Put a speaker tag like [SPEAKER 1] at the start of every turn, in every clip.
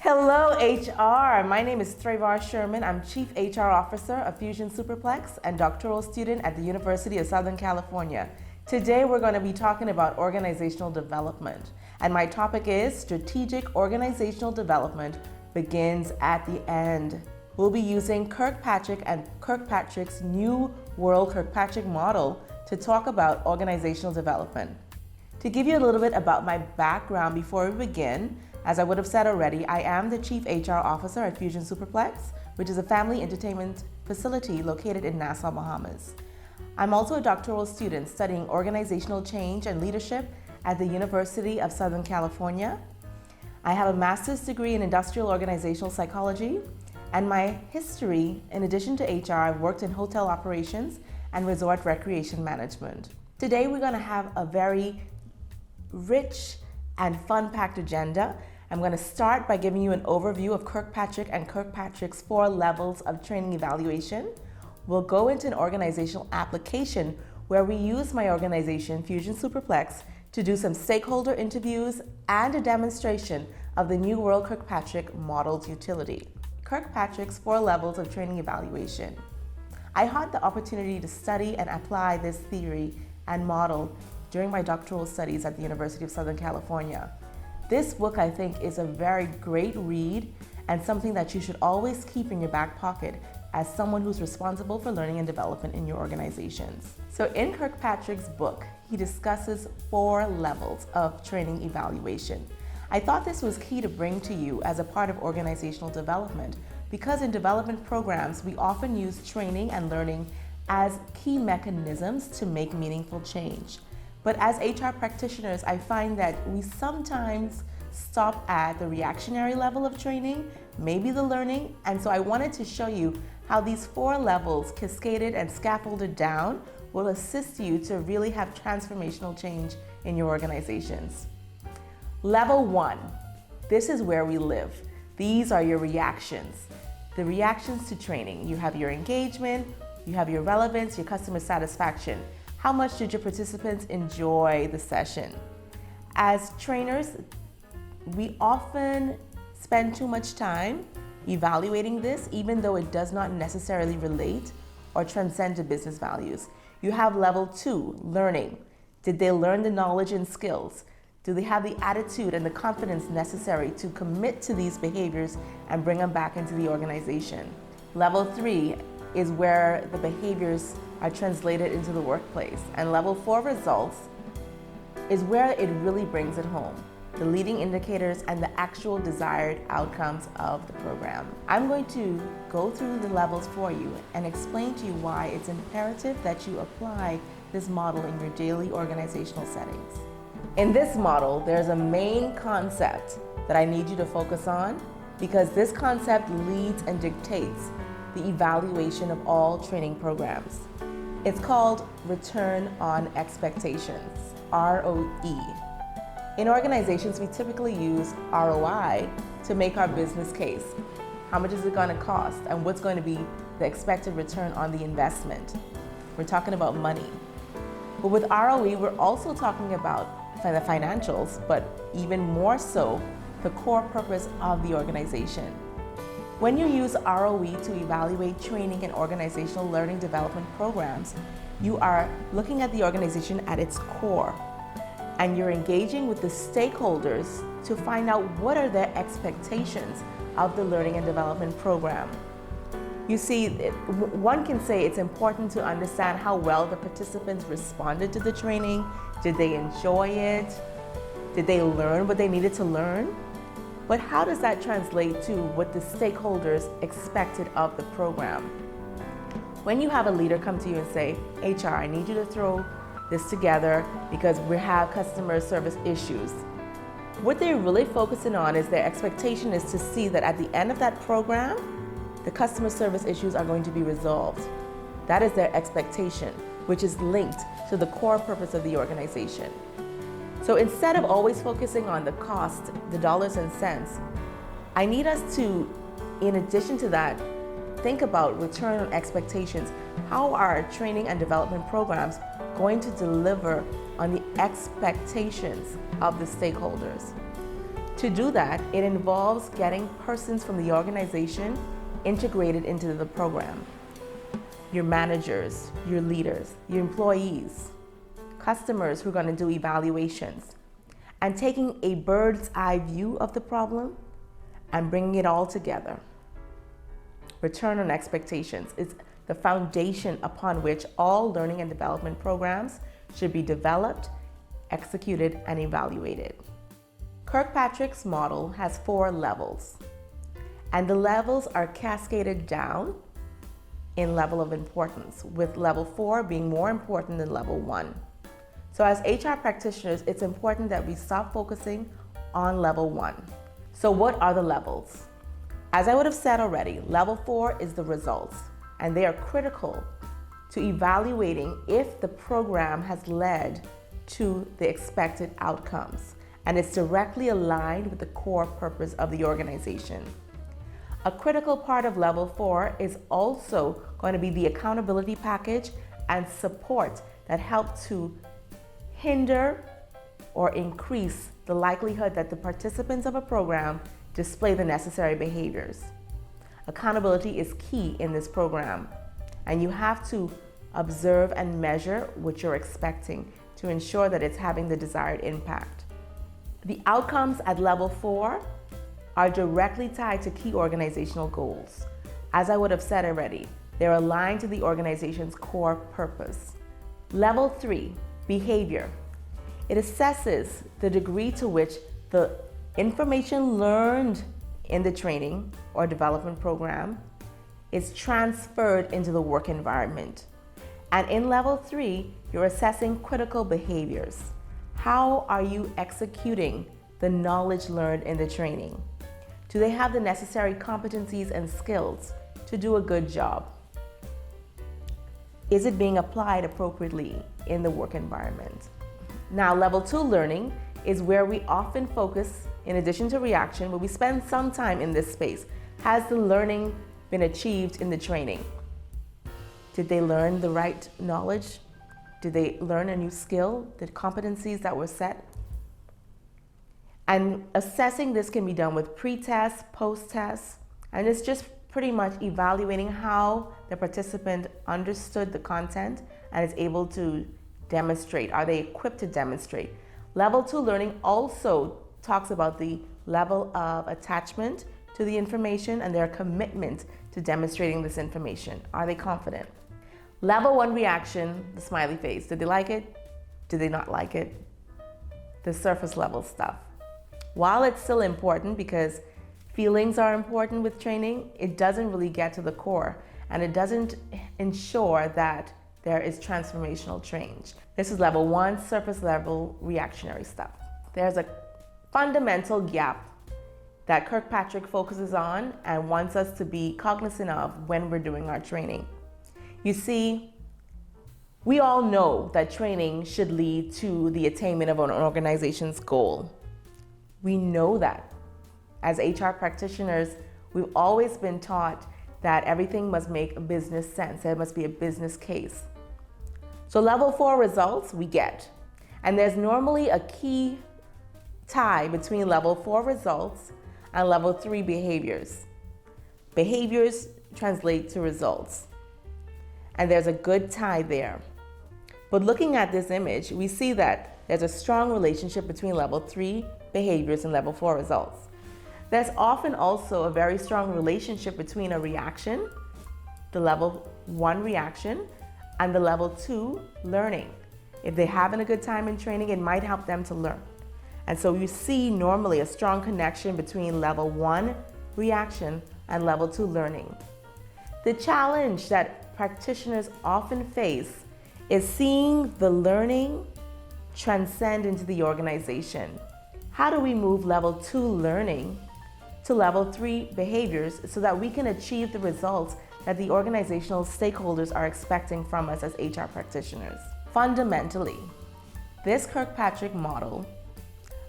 [SPEAKER 1] Hello HR, my name is Trévare Sherman. I'm Chief HR Officer of Fusion Superplex and doctoral student at the University of Southern California. Today we're going to be talking about organizational development, and my topic is strategic organizational development begins at the end. We'll be using Kirkpatrick and Kirkpatrick's New World Kirkpatrick model to talk about organizational development. To give you a little bit about my background before we begin, as I would have said already, I am the Chief HR Officer at Fusion Superplex, which is a family entertainment facility located in Nassau, Bahamas. I'm also a doctoral student studying organizational change and leadership at the University of Southern California. I have a master's degree in industrial organizational psychology, and my history, in addition to HR, I've worked in hotel operations and resort recreation management. Today we're going to have a very rich and fun-packed agenda. I'm going to start by giving you an overview of Kirkpatrick and Kirkpatrick's 4 levels of training evaluation. We'll go into an organizational application where we use my organization, Fusion Superplex, to do some stakeholder interviews and a demonstration of the New World Kirkpatrick modeled utility. Kirkpatrick's 4 levels of training evaluation. I had the opportunity to study and apply this theory and model during my doctoral studies at the University of Southern California. This book, I think, is a very great read and something that you should always keep in your back pocket as someone who's responsible for learning and development in your organizations. So in Kirkpatrick's book, he discusses 4 levels of training evaluation. I thought this was key to bring to you as a part of organizational development because in development programs, we often use training and learning as key mechanisms to make meaningful change. But as HR practitioners, I find that we sometimes stop at the reactionary level of training, maybe the learning, and so I wanted to show you how these 4 levels, cascaded and scaffolded down, will assist you to really have transformational change in your organizations. Level 1, this is where we live. These are your reactions. The reactions to training. You have your engagement, you have your relevance, your customer satisfaction. How much did your participants enjoy the session? As trainers, we often spend too much time evaluating this, even though it does not necessarily relate or transcend to business values. You have level 2, learning. Did they learn the knowledge and skills? Do they have the attitude and the confidence necessary to commit to these behaviors and bring them back into the organization? Level 3 is where the behaviors are translated into the workplace. And level 4 results is where it really brings it home, the leading indicators and the actual desired outcomes of the program. I'm going to go through the levels for you and explain to you why it's imperative that you apply this model in your daily organizational settings. In this model, there's a main concept that I need you to focus on because this concept leads and dictates the evaluation of all training programs. It's called Return on Expectations, ROE. In organizations, we typically use ROI to make our business case. How much is it going to cost and what's going to be the expected return on the investment? We're talking about money. But with ROE, we're also talking about the financials, but even more so, the core purpose of the organization. When you use ROE to evaluate training and organizational learning development programs, you are looking at the organization at its core, and you're engaging with the stakeholders to find out what are their expectations of the learning and development program. You see, one can say it's important to understand how well the participants responded to the training. Did they enjoy it? Did they learn what they needed to learn? But how does that translate to what the stakeholders expected of the program? When you have a leader come to you and say, HR, I need you to throw this together because we have customer service issues. What they're really focusing on is their expectation is to see that at the end of that program, the customer service issues are going to be resolved. That is their expectation, which is linked to the core purpose of the organization. So instead of always focusing on the cost, the dollars and cents, I need us to, in addition to that, think about return on expectations. How are our training and development programs going to deliver on the expectations of the stakeholders? To do that, it involves getting persons from the organization integrated into the program. Your managers, your leaders, your employees, customers who are going to do evaluations, and taking a bird's eye view of the problem and bringing it all together. Return on expectations is the foundation upon which all learning and development programs should be developed, executed, and evaluated. Kirkpatrick's model has 4 levels, and the levels are cascaded down in level of importance, with level 4 being more important than level 1. So as HR practitioners, it's important that we stop focusing on level 1. So what are the levels? As I would have said already, level 4 is the results, and they are critical to evaluating if the program has led to the expected outcomes, and it's directly aligned with the core purpose of the organization. A critical part of level 4 is also going to be the accountability package and support that help to hinder or increase the likelihood that the participants of a program display the necessary behaviors. Accountability is key in this program, and you have to observe and measure what you're expecting to ensure that it's having the desired impact. The outcomes at level 4 are directly tied to key organizational goals. As I would have said already, they're aligned to the organization's core purpose. Level 3, behavior. It assesses the degree to which the information learned in the training or development program is transferred into the work environment. And in level 3, you're assessing critical behaviors. How are you executing the knowledge learned in the training? Do they have the necessary competencies and skills to do a good job? Is it being applied appropriately in the work environment? Now, level 2 learning is where we often focus, in addition to reaction, but we spend some time in this space. Has the learning been achieved in the training? Did they learn the right knowledge? Did they learn a new skill? The competencies that were set? And assessing this can be done with pre-tests, post-tests, and it's just pretty much evaluating how the participant understood the content and is able to demonstrate. Are they equipped to demonstrate? Level 2 learning also talks about the level of attachment to the information and their commitment to demonstrating this information. Are they confident? Level 1 reaction, the smiley face. Did they like it? Did they not like it? The surface level stuff. While it's still important because feelings are important with training, it doesn't really get to the core, and it doesn't ensure that there is transformational change. This is level 1, surface level reactionary stuff. There's a fundamental gap that Kirkpatrick focuses on and wants us to be cognizant of when we're doing our training. You see, we all know that training should lead to the attainment of an organization's goal. We know that. As HR practitioners, we've always been taught that everything must make a business sense. There must be a business case. So level 4 results we get. And there's normally a key tie between level 4 results and level 3 behaviors. Behaviors translate to results. And there's a good tie there. But looking at this image, we see that there's a strong relationship between level 3 behaviors and level 4 results. There's often also a very strong relationship between a reaction, the level 1 reaction, and the level 2 learning. If they're having a good time in training, it might help them to learn. And so you see normally a strong connection between level 1 reaction and level 2 learning. The challenge that practitioners often face is seeing the learning transcend into the organization. How do we move level 2 learning to level 3 behaviors so that we can achieve the results that the organizational stakeholders are expecting from us as HR practitioners? Fundamentally, this Kirkpatrick model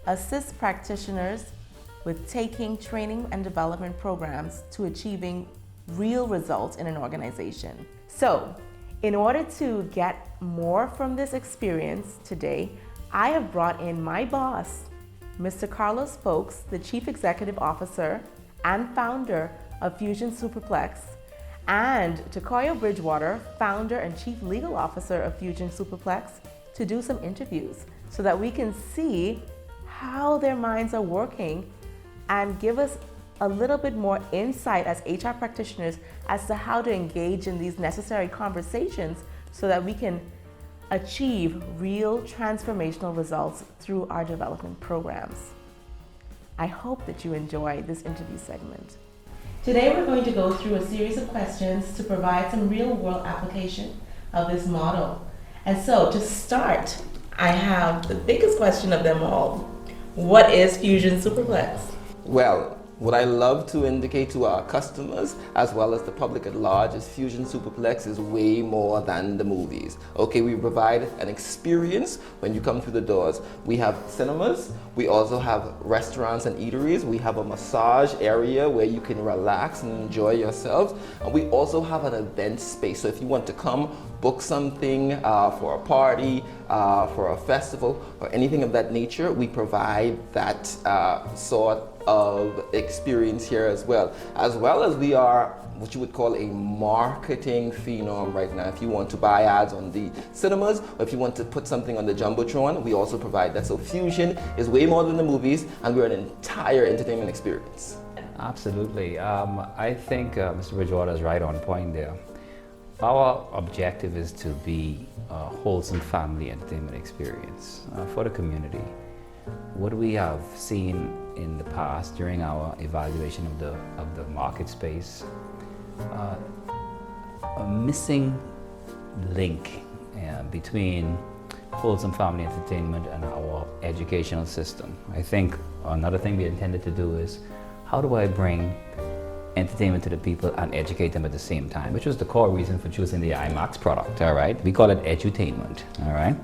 [SPEAKER 1] assists practitioners with taking training and development programs to achieving real results in an organization. So, in order to get more from this experience today, I have brought in my boss, Mr. Carlos Folks, the Chief Executive Officer and founder of Fusion Superplex, and Takoya Bridgewater, founder and Chief Legal Officer of Fusion Superplex, to do some interviews so that we can see how their minds are working and give us a little bit more insight as HR practitioners as to how to engage in these necessary conversations so that we can achieve real transformational results through our development programs. I hope that you enjoy this interview segment. Today we're going to go through a series of questions to provide some real-world application of this model. And so to start, I have the biggest question of them all. What is Fusion Superplex?
[SPEAKER 2] Well, what I love to indicate to our customers as well as the public at large is Fusion Superplex is way more than the movies. Okay, we provide an experience when you come through the doors. We have cinemas, we also have restaurants and eateries, we have a massage area where you can relax and enjoy yourselves, and we also have an event space. So if you want to come book something for a party, for a festival, or anything of that nature, we provide that sort of experience here as well as we are what you would call a marketing phenom right now. If you want to buy ads on the cinemas, or if you want to put something on the Jumbotron, we also provide that. So Fusion is way more than the movies, and we're an entire entertainment experience.
[SPEAKER 3] Absolutely. I think Mr. Bridgewater is right on point there. Our objective is to be a wholesome family entertainment experience for the community. What we have seen in the past during our evaluation of the market space, a missing link between wholesome family entertainment and our educational system. I think another thing we intended to do is, how do I bring entertainment to the people and educate them at the same time, which was the core reason for choosing the IMAX product, all right? We call it edutainment, all right?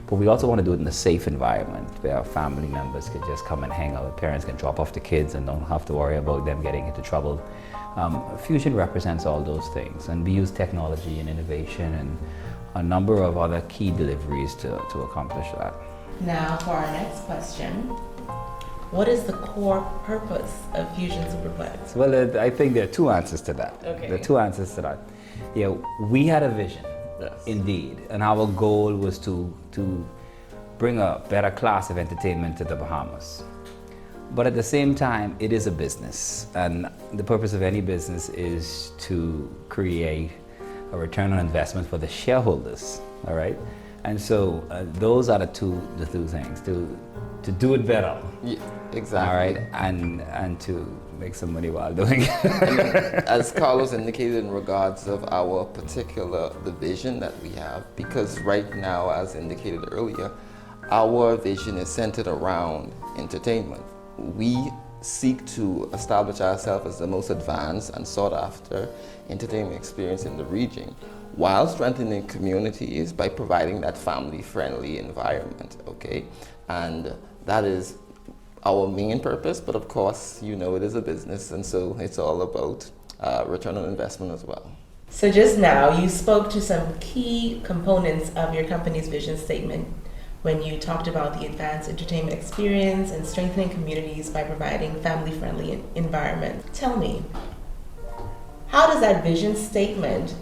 [SPEAKER 3] But we also want to do it in a safe environment where our family members can just come and hang out. Parents can drop off the kids and don't have to worry about them getting into trouble. Fusion represents all those things, and we use technology and innovation and a number of other key deliveries to accomplish that.
[SPEAKER 1] Now for our next question. What is the core purpose of Fusion Superplex?
[SPEAKER 3] Well, I think there are two answers to that.
[SPEAKER 1] Okay.
[SPEAKER 3] There are two answers to that. Yeah, we had a vision.
[SPEAKER 2] Yes.
[SPEAKER 3] Indeed, and our goal was to bring a better class of entertainment to the Bahamas. But at the same time, it is a business, and the purpose of any business is to create a return on investment for the shareholders, all right? And so those are the two things, to do it better.
[SPEAKER 2] Yeah, exactly.
[SPEAKER 3] All right, and to make some money while doing it.
[SPEAKER 2] As Carlos indicated in regards of our the vision that we have, because right now, as indicated earlier, our vision is centered around entertainment. We seek to establish ourselves as the most advanced and sought after entertainment experience in the region, while strengthening communities by providing that family-friendly environment, okay? And that is our main purpose, but of course, you know, it is a business, and so it's all about return on investment as well.
[SPEAKER 1] So just now, you spoke to some key components of your company's vision statement when you talked about the advanced entertainment experience and strengthening communities by providing family-friendly environment. Tell me, how does that vision statement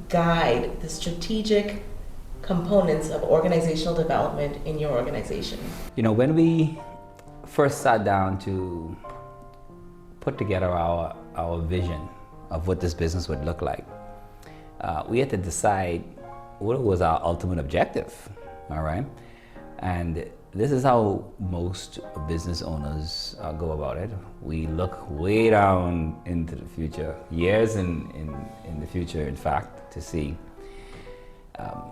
[SPEAKER 1] guide the strategic components of organizational development in your organization?
[SPEAKER 3] You know, when we first sat down to put together our vision of what this business would look like, we had to decide what was our ultimate objective, all right? And this is how most business owners go about it. We look way down into the future, years in the future, in fact, to see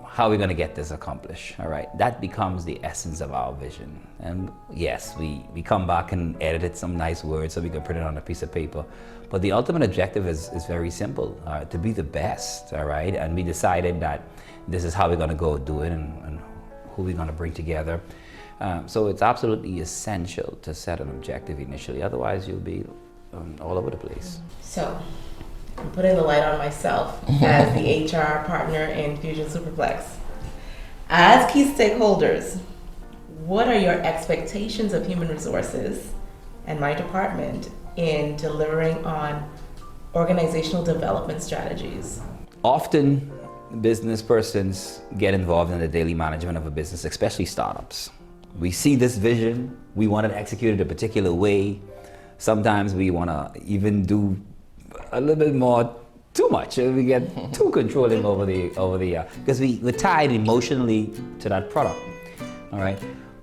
[SPEAKER 3] how we're going to get this accomplished, all right? That becomes the essence of our vision. And yes, we come back and edited some nice words so we can print it on a piece of paper. But the ultimate objective is very simple, to be the best, all right? And we decided that this is how we're going to go do it and who we're going to bring together. So it's absolutely essential to set an objective initially, otherwise you'll be all over the place.
[SPEAKER 1] So, I'm putting the light on myself as the HR partner in Fusion Superplex. As key stakeholders, what are your expectations of human resources and my department in delivering on organizational development strategies?
[SPEAKER 3] Often, business persons get involved in the daily management of a business, especially startups. We see this vision, we want it executed a particular way. Sometimes we want to even do a little bit more, too much. We get too controlling over the because we're tied emotionally to that product. All right,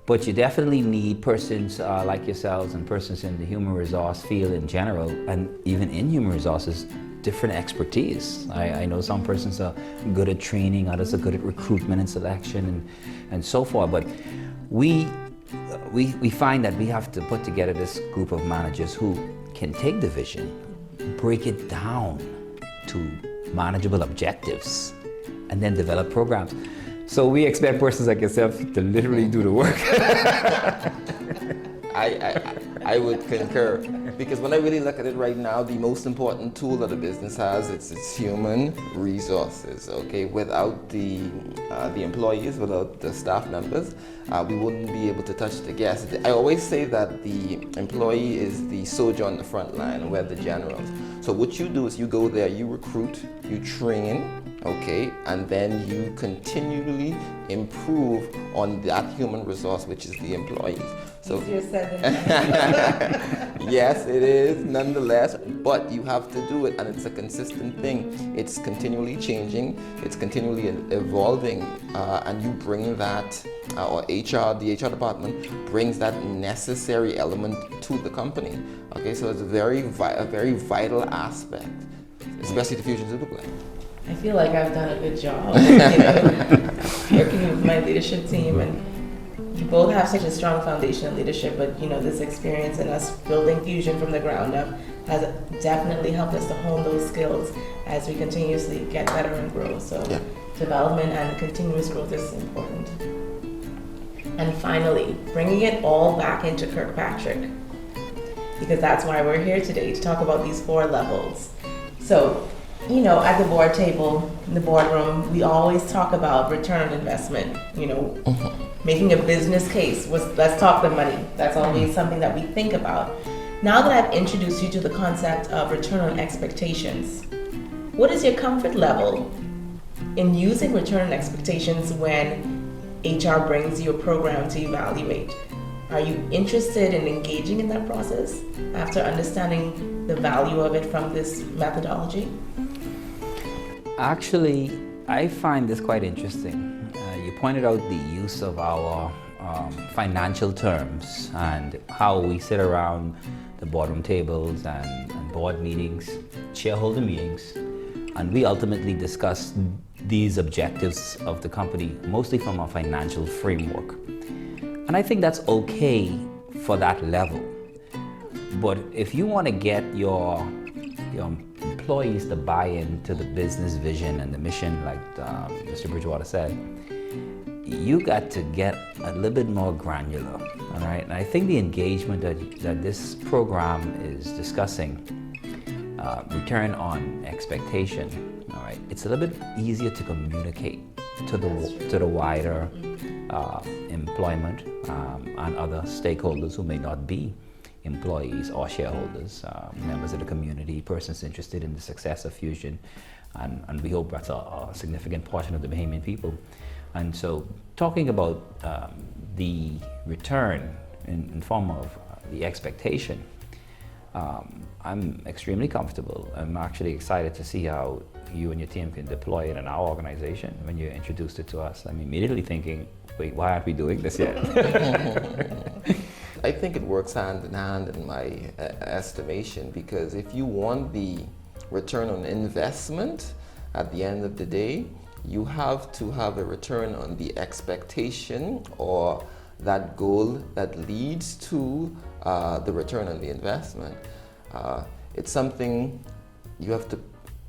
[SPEAKER 3] but you definitely need persons like yourselves and persons in the human resource field in general, and even in human resources, different expertise. I know some persons are good at training, others are good at recruitment and selection and so forth, but we find that we have to put together this group of managers who can take the vision, break it down to manageable objectives, and then develop programs. So we expect persons like yourself to literally do the work.
[SPEAKER 2] I would concur, because when I really look at it right now, the most important tool that a business has, it's human resources. Okay, without the employees, without the staff members, we wouldn't be able to touch the guests. I always say that the employee is the soldier on the front line, we're the generals. So what you do is you go there, you recruit, you train, okay, and then you continually improve on that human resource, which is the employees. So
[SPEAKER 1] Easier said than done.
[SPEAKER 2] yes, it is nonetheless, but you have to do it, and it's a consistent thing. It's continually changing, it's continually evolving, and you bring that, or HR, the HR department brings that necessary element to the company. Okay, so it's a very vital aspect, especially the Fusion Superplex.
[SPEAKER 1] I feel like I've done a good job, working with my leadership team, and you both have such a strong foundation of leadership, but this experience in us building Fusion from the ground up has definitely helped us to hone those skills as we continuously get better and grow. So
[SPEAKER 2] yeah.
[SPEAKER 1] Development and continuous growth is important. And finally, bringing it all back into Kirkpatrick, because that's why we're here today, to talk about these 4 levels. So, at the board table, in the boardroom, we always talk about return on investment, making a business case. Let's talk the money. That's always something that we think about. Now that I've introduced you to the concept of return on expectations, what is your comfort level in using return on expectations when HR brings you a program to evaluate? Are you interested in engaging in that process after understanding the value of it from this methodology?
[SPEAKER 3] Actually, I find this quite interesting. You pointed out the use of our financial terms and how we sit around the boardroom tables and board meetings, shareholder meetings, and we ultimately discuss these objectives of the company, mostly from a financial framework. And I think that's okay for that level. But if you want to get your employees to buy into the business vision and the mission, like Mr. Bridgewater said, you got to get a little bit more granular, all right? And I think the engagement that this program is discussing, return on expectation, all right? It's a little bit easier to communicate to the wider employment and other stakeholders who may not be employees or shareholders, members of the community, persons interested in the success of Fusion, and we hope that's a significant portion of the Bahamian people. And so talking about the return in form of the expectation, I'm extremely comfortable. I'm actually excited to see how you and your team can deploy it in our organization. When you introduced it to us, I'm immediately thinking, wait, why aren't we doing this yet?
[SPEAKER 2] I think it works hand in hand in my estimation, because if you want the return on investment at the end of the day, you have to have a return on the expectation or that goal that leads to the return on the investment. It's something you have to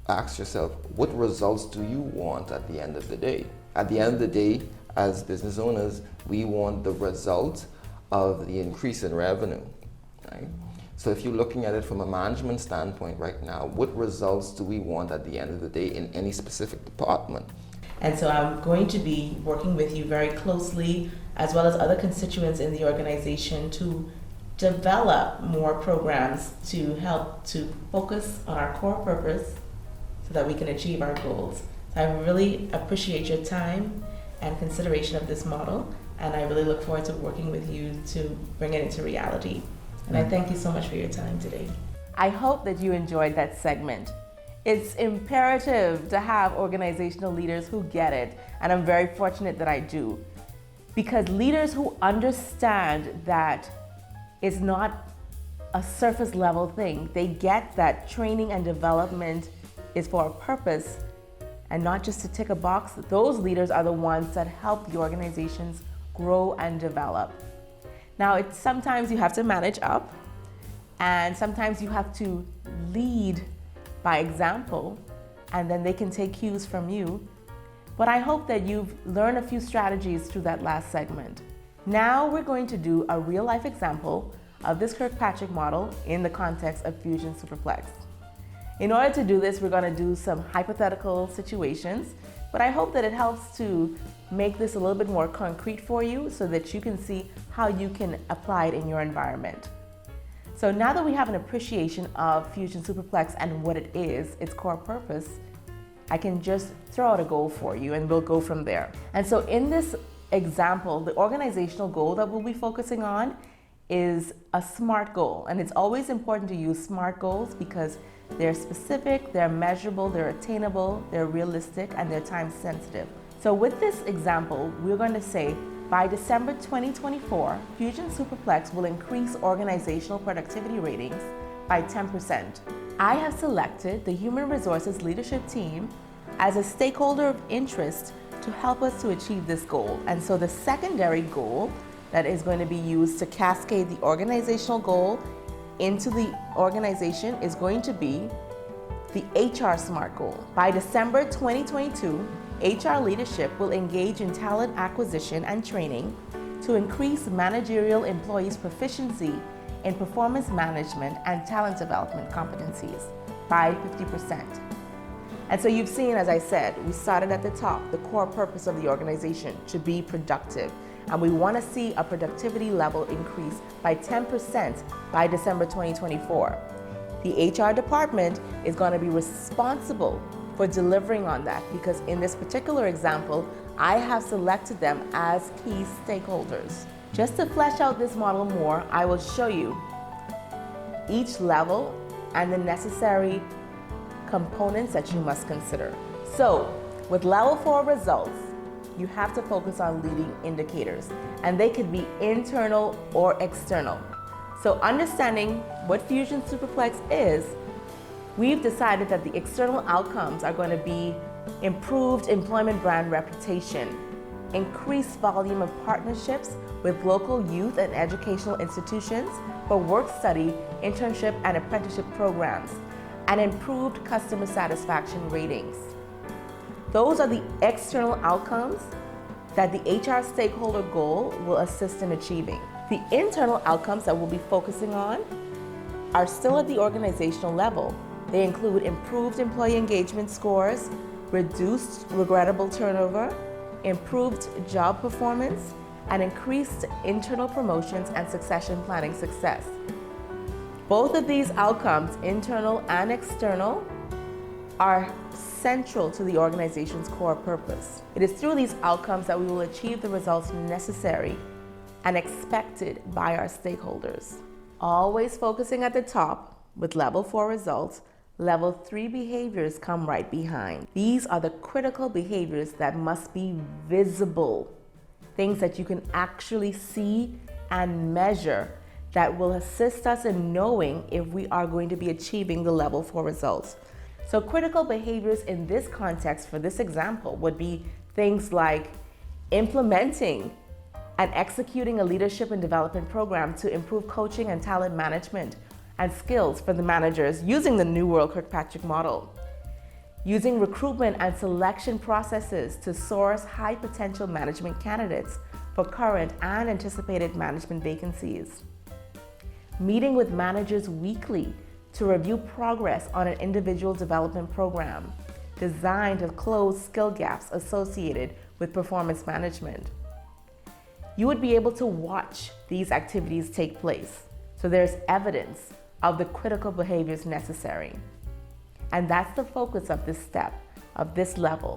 [SPEAKER 2] ask yourself, what results do you want at the end of the day? At the end of the day, as business owners, we want the result of the increase in revenue, right? So if you're looking at it from a management standpoint right now, what results do we want at the end of the day in any specific department?
[SPEAKER 1] And so I'm going to be working with you very closely, as well as other constituents in the organization, to develop more programs to help to focus on our core purpose so that we can achieve our goals. So I really appreciate your time and consideration of this model, and I really look forward to working with you to bring it into reality. And I thank you so much for your time today. I hope that you enjoyed that segment. It's imperative to have organizational leaders who get it, and I'm very fortunate that I do. Because leaders who understand that it's not a surface level thing, they get that training and development is for a purpose and not just to tick a box. Those leaders are the ones that help the organizations grow and develop. Now, sometimes you have to manage up, and sometimes you have to lead by example, and then they can take cues from you. But I hope that you've learned a few strategies through that last segment. Now we're going to do a real life example of this Kirkpatrick model in the context of Fusion Superplex. In order to do this, we're going to do some hypothetical situations, but I hope that it helps to make this a little bit more concrete for you so that you can see how you can apply it in your environment. So now that we have an appreciation of Fusion Superplex and what it is, its core purpose, I can just throw out a goal for you and we'll go from there. And so in this example, the organizational goal that we'll be focusing on is a SMART goal. And it's always important to use SMART goals because they're specific, they're measurable, they're attainable, they're realistic, and they're time sensitive. So with this example, we're going to say, by December 2024, Fusion Superplex will increase organizational productivity ratings by 10%. I have selected the Human Resources Leadership Team as a stakeholder of interest to help us to achieve this goal. And so the secondary goal that is going to be used to cascade the organizational goal into the organization is going to be the HR SMART goal. By December 2022, HR leadership will engage in talent acquisition and training to increase managerial employees' proficiency in performance management and talent development competencies by 50%. And so you've seen, as I said, we started at the top, the core purpose of the organization to be productive. And we want to see a productivity level increase by 10% by December 2024. The HR department is going to be responsible for delivering on that, because in this particular example, I have selected them as key stakeholders. Just to flesh out this model more, I will show you each level and the necessary components that you must consider. So, with level 4 results, you have to focus on leading indicators, and they could be internal or external. So understanding what Fusion Superplex is, we've decided that the external outcomes are going to be improved employment brand reputation, increased volume of partnerships with local youth and educational institutions for work-study, internship, and apprenticeship programs, and improved customer satisfaction ratings. Those are the external outcomes that the HR stakeholder goal will assist in achieving. The internal outcomes that we'll be focusing on are still at the organizational level. They include improved employee engagement scores, reduced regrettable turnover, improved job performance, and increased internal promotions and succession planning success. Both of these outcomes, internal and external, are central to the organization's core purpose. It is through these outcomes that we will achieve the results necessary and expected by our stakeholders. Always focusing at the top with level 4 results, level 3 behaviors come right behind. These are the critical behaviors that must be visible, things that you can actually see and measure that will assist us in knowing if we are going to be achieving the level 4 results. So critical behaviors in this context for this example would be things like implementing and executing a leadership and development program to improve coaching and talent management and skills for the managers using the New World Kirkpatrick model. Using recruitment and selection processes to source high potential management candidates for current and anticipated management vacancies. Meeting with managers weekly to review progress on an individual development program. designed to close skill gaps associated with performance management. You would be able to watch these activities take place, so there's evidence of the critical behaviors necessary. And that's the focus of this step, of this level,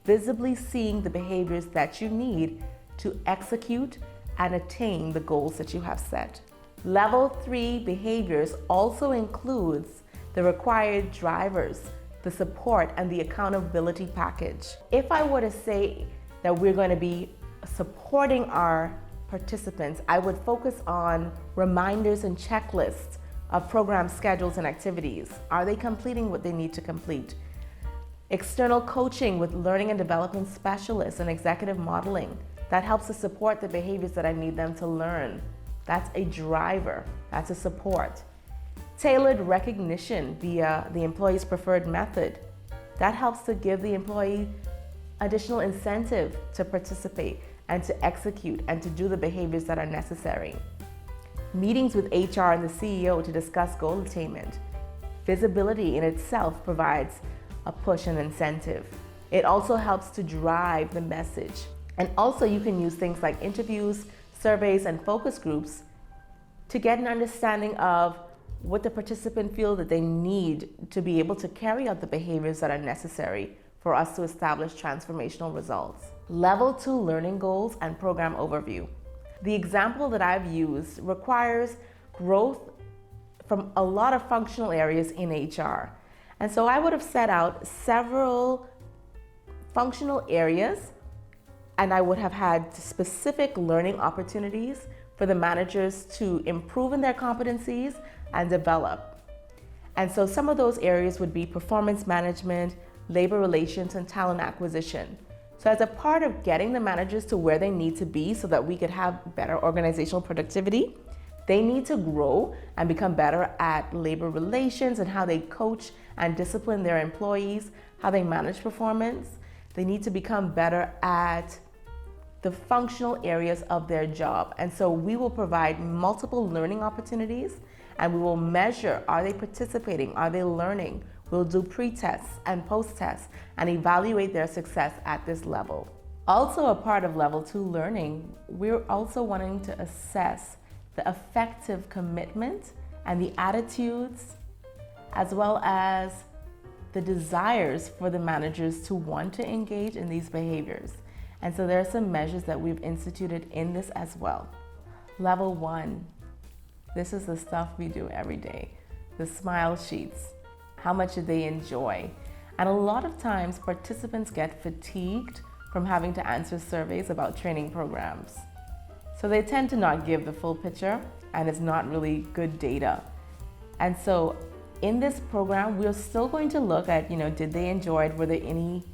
[SPEAKER 1] visibly seeing the behaviors that you need to execute and attain the goals that you have set. Level 3 behaviors also includes the required drivers, the support, and the accountability package. If I were to say that we're going to be supporting our participants, I would focus on reminders and checklists of program schedules and activities. Are they completing what they need to complete? External coaching with learning and development specialists and executive modeling. That helps to support the behaviors that I need them to learn. That's a driver, that's a support. Tailored recognition via the employee's preferred method. That helps to give the employee additional incentive to participate and to execute and to do the behaviors that are necessary. Meetings with HR and the CEO to discuss goal attainment. Visibility in itself provides a push and incentive. It also helps to drive the message. And also you can use things like interviews, surveys, and focus groups to get an understanding of what the participant feels that they need to be able to carry out the behaviors that are necessary for us to establish transformational results. Level 2 learning goals and program overview. The example that I've used requires growth from a lot of functional areas in HR. And so I would have set out several functional areas, and I would have had specific learning opportunities for the managers to improve in their competencies and develop. And so some of those areas would be performance management, labor relations, and talent acquisition. So as a part of getting the managers to where they need to be so that we could have better organizational productivity, they need to grow and become better at labor relations and how they coach and discipline their employees, how they manage performance. They need to become better at the functional areas of their job. And so we will provide multiple learning opportunities, and we will measure, are they participating? Are they learning? We'll do pre-tests and post-tests and evaluate their success at this level. Also a part of level 2 learning, we're also wanting to assess the effective commitment and the attitudes, as well as the desires for the managers to want to engage in these behaviors. And so there are some measures that we've instituted in this as well. Level 1, this is the stuff we do every day. The smile sheets. How much do they enjoy? And a lot of times participants get fatigued from having to answer surveys about training programs. So they tend to not give the full picture, and it's not really good data. And so in this program, we're still going to look at, did they enjoy it? Were there any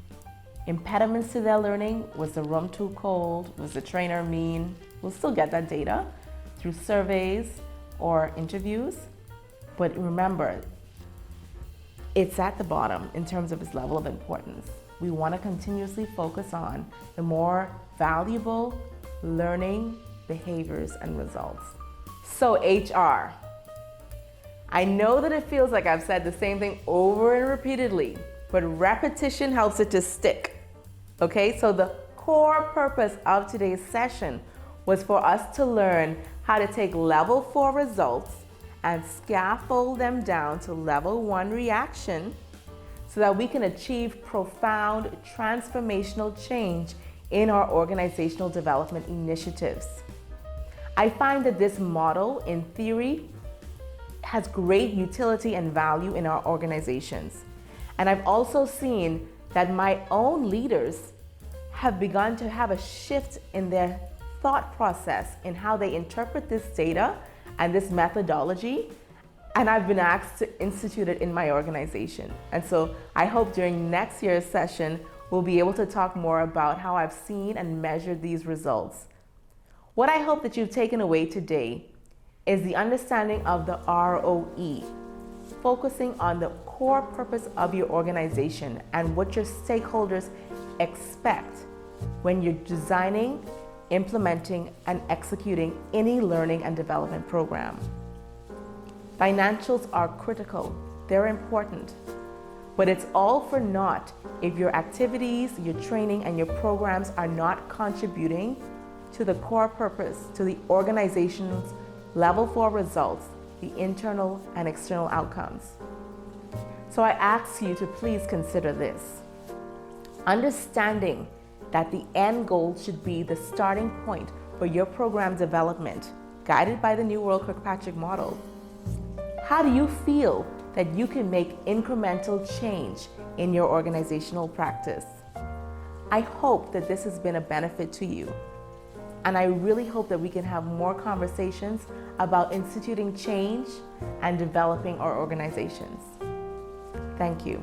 [SPEAKER 1] impediments to their learning? Was the room too cold? Was the trainer mean? We'll still get that data through surveys or interviews. But remember, it's at the bottom in terms of its level of importance. We want to continuously focus on the more valuable learning, behaviors, and results. So HR, I know that it feels like I've said the same thing over and repeatedly, but repetition helps it to stick. Okay, so the core purpose of today's session was for us to learn how to take level 4 results and scaffold them down to level 1 reaction so that we can achieve profound transformational change in our organizational development initiatives. I find that this model, in theory, has great utility and value in our organizations. And I've also seen that my own leaders have begun to have a shift in their thought process in how they interpret this data and this methodology, and I've been asked to institute it in my organization. And so I hope during next year's session, we'll be able to talk more about how I've seen and measured these results. What I hope that you've taken away today is the understanding of the ROE, focusing on the core purpose of your organization and what your stakeholders expect when you're designing, implementing, and executing any learning and development program. Financials are critical, they're important, But it's all for naught if your activities, your training, and your programs are not contributing to the core purpose, to the organization's level 4 results, the internal and external outcomes. So I ask you to please consider this. Understanding that the end goal should be the starting point for your program development, guided by the New World Kirkpatrick model. How do you feel that you can make incremental change in your organizational practice? I hope that this has been a benefit to you. And I really hope that we can have more conversations about instituting change and developing our organizations. Thank you.